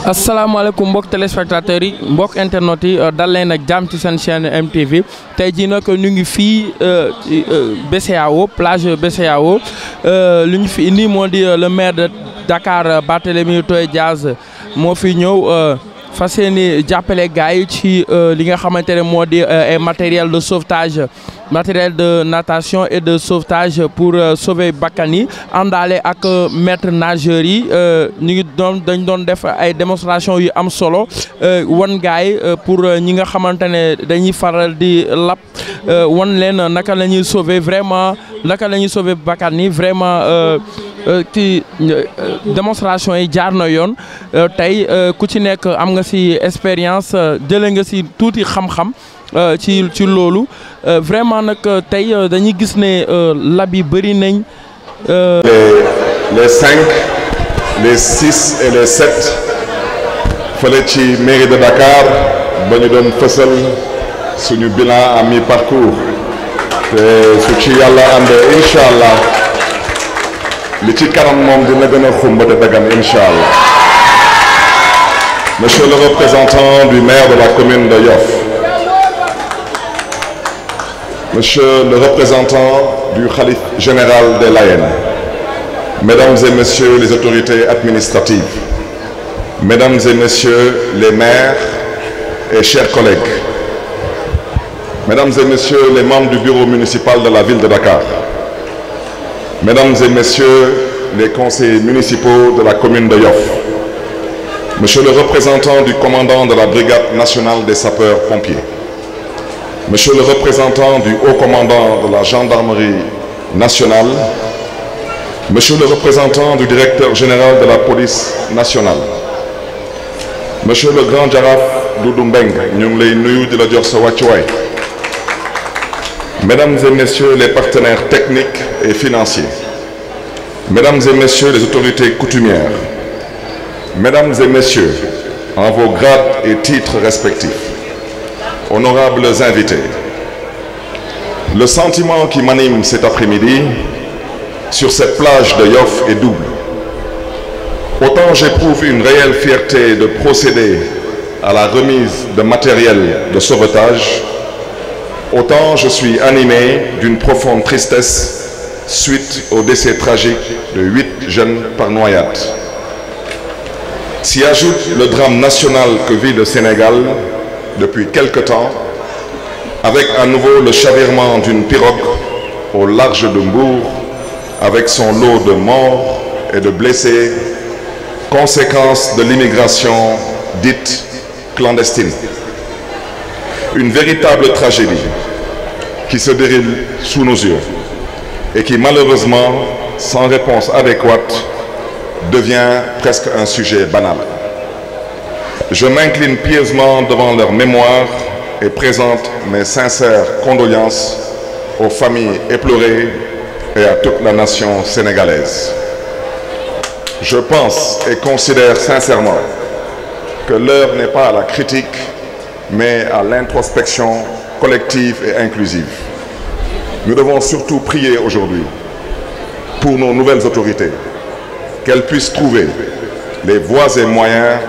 asalaamaaleykum mbokk téléspectateurs yi mbokk internet yi dal leen ak jàmm ci seen chaîne MTV tey jii nag ñu ngi fii BCEAO plage BCEAO lu ñu fi indi moo di le maire de Dakar Barthélémy Toye Dias moo fi ñëw fas yéene jàppale gars yi ci li nga xamante ne moo di ay matériel de sauvetage matériel de natation et de sauvetage pour sauver bakkan yi àndaale ak maître nageurs yi ñu ngi dañ doon def ay démonstration yu am solo wan gars yi pour ñi nga xamante ne dañuy faral di lap wan leen naka la ñuy sauver vraiment naka la ñuy sauver bakkan yi vraiment ci démonstration yi jaar na yoon tey ku ci nekk am nga ci expérience jëlee nga ci tuuti xam-xam ci loolu vraiment nag tey dañuy gis ne lab yi bëri nañ. les 5 les 6 et les 7 fële ci mairie de Dakar ba ñu doon fësal suñu bilan à mi-parcours te su ci yàlla àndee incha allah li ci kanam moom dina gën a xumb te dagan incha allah. Monsieur le représentant du maire de la commune de Yoff, Monsieur le représentant du khalife général des Layènes, Mesdames et Messieurs les autorités administratives, Mesdames et Messieurs les maires et chers collègues, Mesdames et Messieurs les membres du bureau municipal de la ville de Dakar, Mesdames et Messieurs les conseillers municipaux de la commune de Yoff, Monsieur le représentant du commandant de la brigade nationale des sapeurs-pompiers, Monsieur le représentant du haut commandant de la gendarmerie nationale, Monsieur le représentant du directeur général de la police nationale, Monsieur le grand jaraaf Doudou Mbeng ñu ngi lay nuyu di la jox sa wàccuwaay. Mesdames et Messieurs les partenaires techniques et financiers, Mesdames et Messieurs les autorités coutumières, Mesdames et Messieurs, en vos grades et titres respectifs, honorables invités, le sentiment qui m'anime cet après-midi sur cette plage de Yoff est double. Autant j'éprouve une réelle fierté de procéder à la remise de matériel de sauvetage, autant je suis animé d'une profonde tristesse suite au décès tragique de 8 jeunes par noyade. S'y ajoute le drame national que vit le Sénégal depuis quelque temps, avec à nouveau le chavirement d'une pirogue au large de Mbour, avec son lot de morts et de blessés, conséquence de l'immigration dite clandestine. Une véritable tragédie qui se déroule sous nos yeux et qui malheureusement, sans réponse adéquate, devient presque un sujet banal. Je m'incline pieusement devant leur mémoire et présente mes sincères condoléances aux familles éplorées et à toute la nation sénégalaise. Je pense et considère sincèrement que l'heure n'est pas à la critique, mais à l'introspection collective et inclusive. Nous devons surtout prier aujourd'hui pour nos nouvelles autorités, qu'elles puissent trouver les voies et moyens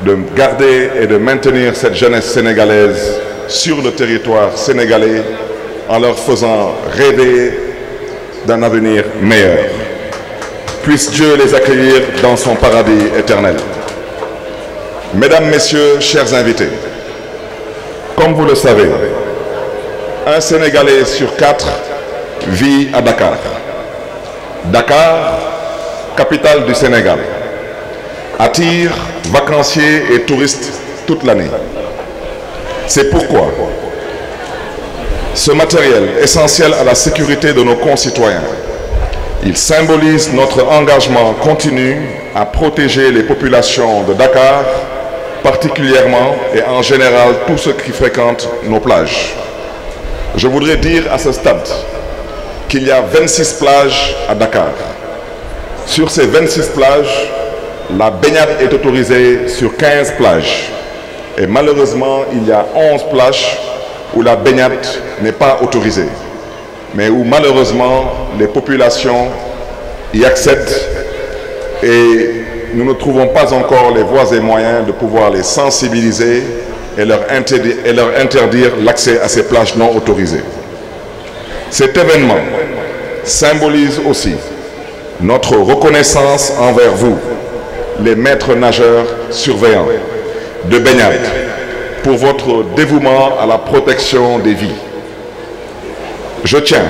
de garder et de maintenir cette jeunesse sénégalaise sur le territoire sénégalais en leur faisant rêver d'un avenir meilleur. Puisse Dieu les accueillir dans son paradis éternel. Mesdames, Messieurs, chers invités, comme vous le savez, un Sénégalais sur 4 vit à Dakar. Dakar, capitale du Sénégal, attire vacanciers et touristes toute l'année. C'est pourquoi ce matériel essentiel à la sécurité de nos concitoyens, il symbolise notre engagement continu à protéger les populations de Dakar, particulièrement et en général tous ceux qui fréquentent nos plages. Je voudrais dire à ce stade qu'il y a 26 plages à Dakar. Sur ces 26 plages, la baignade est autorisée sur 15 plages. Et malheureusement, il y a 11 plages où la baignade n'est pas autorisée, mais où malheureusement les populations y accèdent et nous ne trouvons pas encore les voies et moyens de pouvoir les sensibiliser et leur interdire l'accès à ces plages non autorisées. Cet événement symbolise aussi notre reconnaissance envers vous, les maîtres nageurs surveillants de baignade, pour votre dévouement à la protection des vies. Je tiens,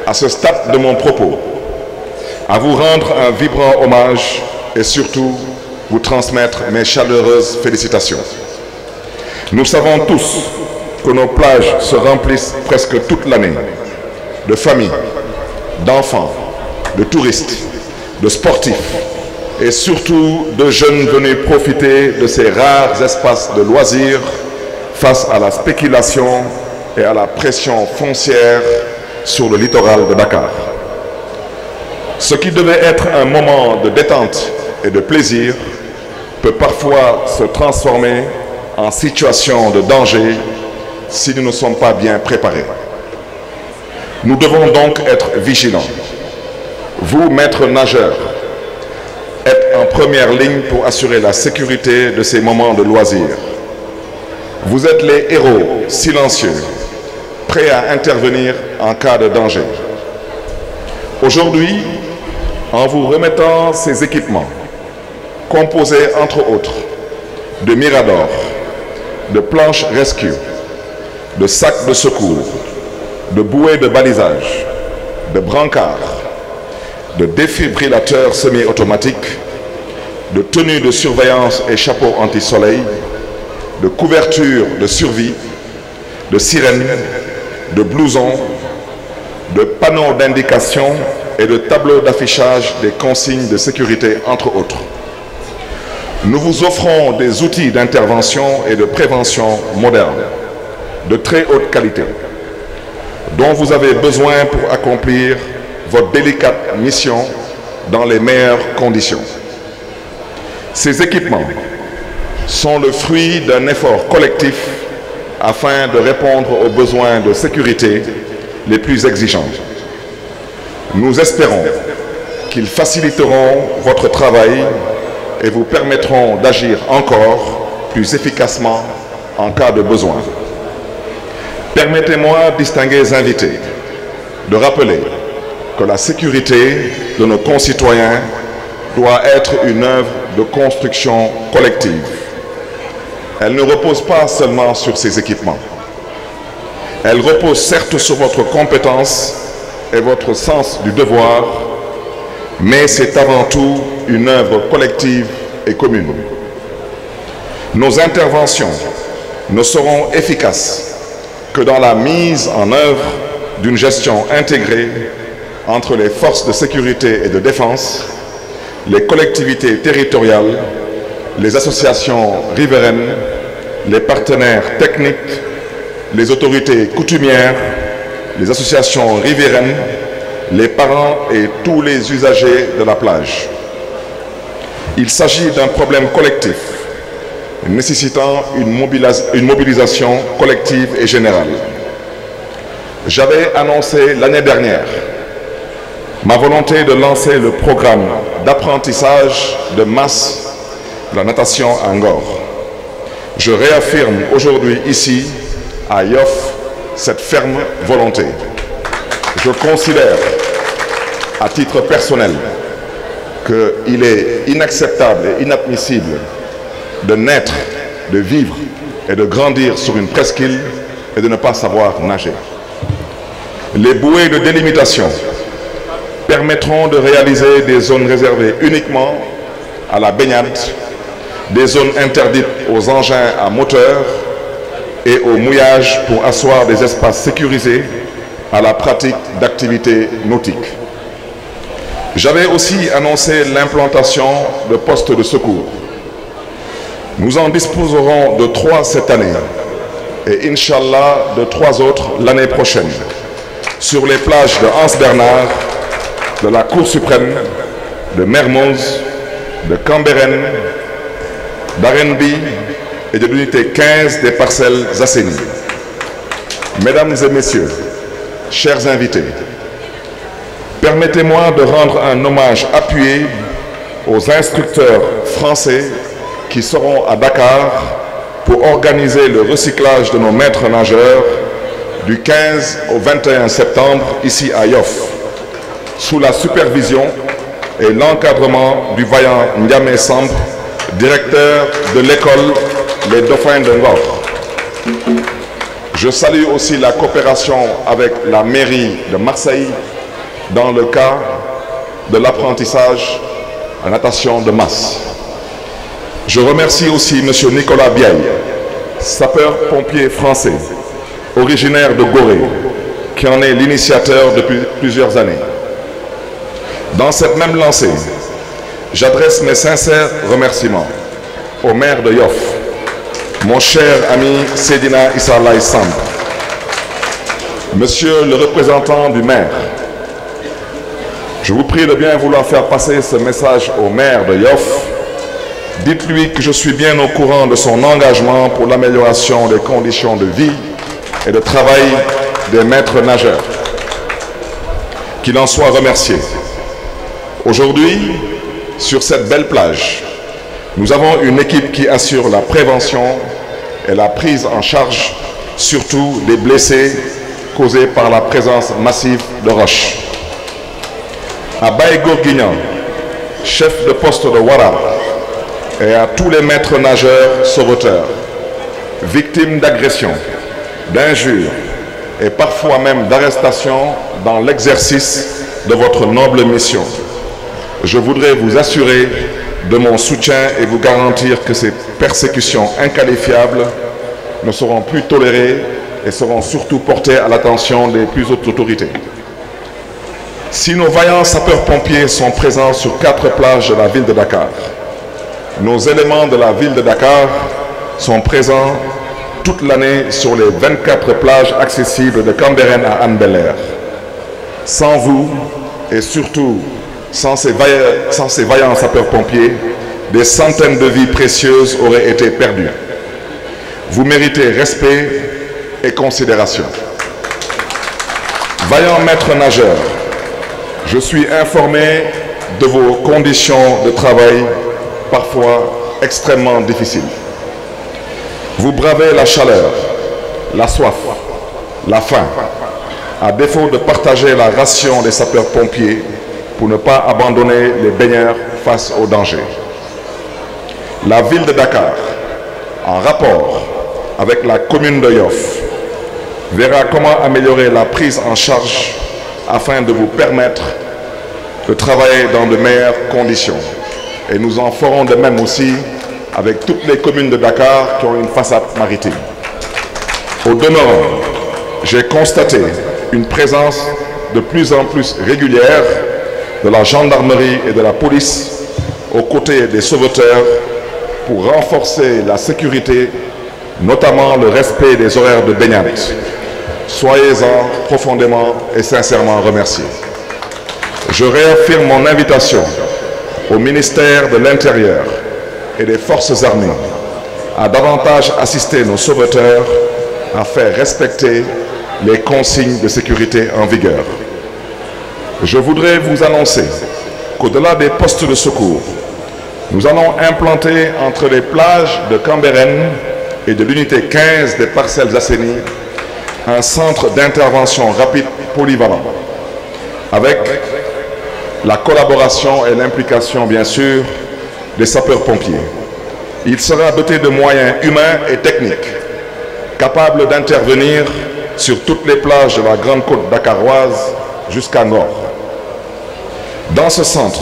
à ce stade de mon propos, à vous rendre un vibrant hommage et surtout vous transmettre mes chaleureuses félicitations. Nous savons tous que nos plages se remplissent presque toute l'année de familles, d'enfants, de touristes, de sportifs et surtout de jeunes venus profiter de ces rares espaces de loisirs face à la spéculation et à la pression foncière sur le littoral de Dakar. Ce qui devait être un moment de détente et de plaisir peut parfois se transformer en situation de danger si nous ne sommes pas bien préparés. Nous devons donc être vigilants. Vous, maîtres nageurs, êtes en première ligne pour assurer la sécurité de ces moments de loisirs. Vous êtes les héros silencieux, prêts à intervenir en cas de danger. Aujourd'hui, en vous remettant ces équipements, composés entre autres de miradors, de planches rescue, de sacs de secours, de bouées de balisage, de brancards, de défibrillateurs semi-automatiques, de tenues de surveillance et chapeaux anti-soleil, de couvertures de survie, de sirènes, de blousons, de panneaux d'indication et de tableaux d'affichage des consignes de sécurité, entre autres. Nous vous offrons des outils d'intervention et de prévention modernes, de très haute qualité, dont vous avez besoin pour accomplir votre délicate mission dans les meilleures conditions. Ces équipements sont le fruit d'un effort collectif afin de répondre aux besoins de sécurité les plus exigeants. Nous espérons qu'ils faciliteront votre travail et vous permettront d'agir encore plus efficacement en cas de besoin. Permettez-moi, distingués invités, de rappeler que la sécurité de nos concitoyens doit être une œuvre de construction collective. Elle ne repose pas seulement sur ces équipements. Elle repose certes sur votre compétence et votre sens du devoir, mais c'est avant tout une œuvre collective et commune. Nos interventions ne seront efficaces que dans la mise en œuvre d'une gestion intégrée entre les forces de sécurité et de défense, les collectivités territoriales, les associations riveraines, les partenaires techniques, les autorités coutumières, les associations riveraines, les parents et tous les usagers de la plage. Il s'agit d'un problème collectif nécessitant une mobilisation collective et générale. J'avais annoncé l'année dernière ma volonté de lancer le programme d'apprentissage de masse de la natation à Ngor. Je réaffirme aujourd'hui ici, à Yoff, cette ferme volonté. Je considère, à titre personnel, qu'il est inacceptable et inadmissible de naître, de vivre et de grandir sur une presqu'île et de ne pas savoir nager. Les bouées de délimitation permettront de réaliser des zones réservées uniquement à la baignade, des zones interdites aux engins à moteur et au mouillage pour asseoir des espaces sécurisés à la pratique d'activités nautiques. J'avais aussi annoncé l'implantation de postes de secours. Nous en disposerons de 3 cette année et Inch'Allah de 3 autres l'année prochaine sur les plages de Anse-Bernard, de la Cour suprême, de Mermoz, de Cambérène, d'Arenbi et de l'unité 15 des Parcelles Assainies. Mesdames et messieurs, chers invités, permettez-moi de rendre un hommage appuyé aux instructeurs français qui seront à Dakar pour organiser le recyclage de nos maîtres nageurs du 15 au 21 septembre ici à Yoff, sous la supervision et l'encadrement du vaillant Ndiamé Samb, directeur de l'école Les Dauphins de Ngor. Je salue aussi la coopération avec la mairie de Marseille dans le cas de l'apprentissage en natation de masse. Je remercie aussi M. Nicolas Biaille, sapeur-pompier français, originaire de Gorée, qui en est l'initiateur depuis plusieurs années. Dans cette même lancée, j'adresse mes sincères remerciements au maire de Yoff, mon cher ami Seydina Issa Laye Samb. Monsieur le représentant du maire, je vous prie de bien vouloir faire passer ce message au maire de Yoff. Dites-lui que je suis bien au courant de son engagement pour l'amélioration des conditions de vie et de travail des maîtres nageurs. Qu'il en soit remercié. Aujourd'hui, sur cette belle plage, nous avons une équipe qui assure la prévention et la prise en charge, surtout des blessés causés par la présence massive de roches. À Baïgourguignan, chef de poste de Ouara, et à tous les maîtres nageurs sauveteurs, victimes d'agressions, d'injures et parfois même d'arrestations dans l'exercice de votre noble mission. Je voudrais vous assurer de mon soutien et vous garantir que ces persécutions inqualifiables ne seront plus tolérées et seront surtout portées à l'attention des plus hautes autorités. Si nos vaillants sapeurs-pompiers sont présents sur 4 plages de la ville de Dakar, nos éléments de la ville de Dakar sont présents toute l'année sur les 24 plages accessibles de Cambérène à Hann Bel-Air. Sans vous, et surtout sans ces vaillants sapeurs-pompiers, des centaines de vies précieuses auraient été perdues. Vous méritez respect et considération. Vaillants maîtres nageurs, je suis informé de vos conditions de travail parfois extrêmement difficiles. Vous bravez la chaleur, la soif, la faim, à défaut de partager la ration des sapeurs-pompiers pour ne pas abandonner les baigneurs face au danger. La ville de Dakar, en rapport avec la commune de Yoff, verra comment améliorer la prise en charge afin de vous permettre de travailler dans de meilleures conditions. Et nous en ferons de même aussi avec toutes les communes de Dakar qui ont une façade maritime. Au demeurant, j'ai constaté une présence de plus en plus régulière de la gendarmerie et de la police aux côtés des sauveteurs pour renforcer la sécurité, notamment le respect des horaires de baignade. Soyez-en profondément et sincèrement remerciés. Je réaffirme mon invitation au ministère de l'Intérieur et des Forces armées à davantage assister nos sauveteurs à faire respecter les consignes de sécurité en vigueur. Je voudrais vous annoncer qu'au-delà des postes de secours, nous allons implanter entre les plages de Cambérène et de l'unité 15 des Parcelles Assainies un centre d'intervention rapide polyvalent avec la collaboration et l'implication bien sûr des sapeurs-pompiers. Il sera doté de moyens humains et techniques capables d'intervenir sur toutes les plages de la Grande Côte dakaroise jusqu'à Ngor. Dans ce centre,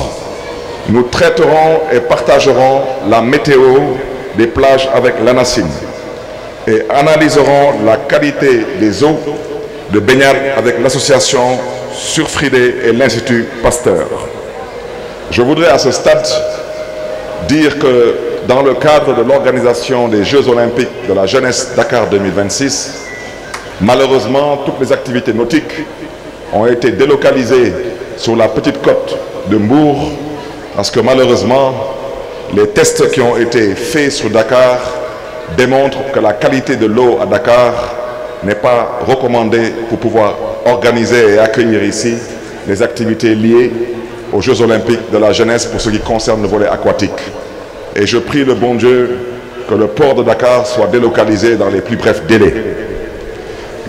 nous traiterons et partagerons la météo des plages avec l'ANACIM et analyserons la qualité des eaux de baignade avec l'association Surfridé et l'Institut Pasteur. Je voudrais à ce stade dire que dans le cadre de l'organisation des Jeux Olympiques de la jeunesse Dakar 2026, malheureusement, toutes les activités nautiques ont été délocalisées sur la petite côte de Mbour parce que malheureusement, les tests qui ont été faits sur Dakar démontrent que la qualité de l'eau à Dakar n'est pas recommandée pour pouvoir organiser et accueillir ici les activités liées aux Jeux Olympiques de la jeunesse pour ce qui concerne le volet aquatique. Et je prie le bon Dieu que le port de Dakar soit délocalisé dans les plus brefs délais.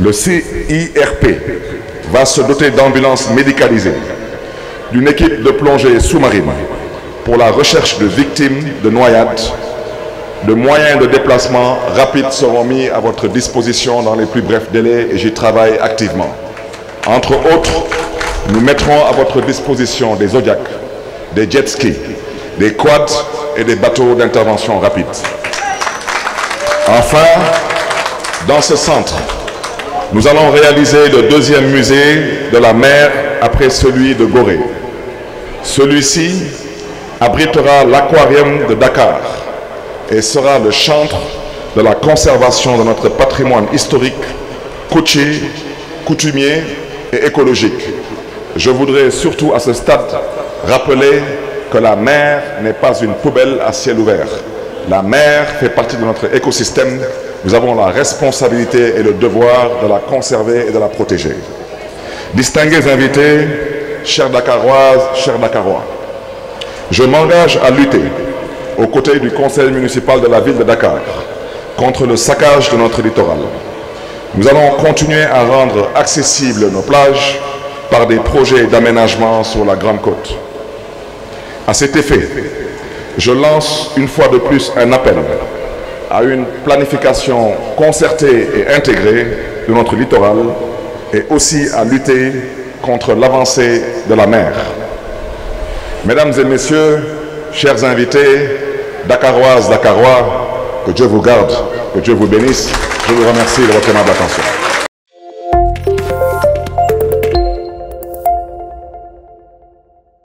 Le CIRP va se doter d'ambulances médicalisées, d'une équipe de plongée sous-marine pour la recherche de victimes de noyades. De moyens de déplacement rapides seront mis à votre disposition dans les plus brefs délais et j'y travaille activement. Entre autres, nous mettrons à votre disposition des Zodiacs, des jet skis, des quads et des bateaux d'intervention rapide. Enfin, dans ce centre, nous allons réaliser le deuxième musée de la mer après celui de Gorée. Celui-ci abritera l'aquarium de Dakar et sera le chantre de la conservation de notre patrimoine historique, côtier, coutumier et écologique. Je voudrais surtout à ce stade rappeler que la mer n'est pas une poubelle à ciel ouvert. La mer fait partie de notre écosystème. Nous avons la responsabilité et le devoir de la conserver et de la protéger. Distingués invités, chers Dakaroises, chers Dakarois, je m'engage à lutter aux côtés du conseil municipal de la ville de Dakar contre le saccage de notre littoral. Nous allons continuer à rendre accessibles nos plages par des projets d'aménagement sur la Grande Côte. À cet effet, je lance une fois de plus un appel à une planification concertée et intégrée de notre littoral et aussi à lutter contre l'avancée de la mer. Mesdames et messieurs, chers invités, Dakaroises, Dakarois, que Dieu vous garde, que Dieu vous bénisse. Je vous remercie de votre aimable attention.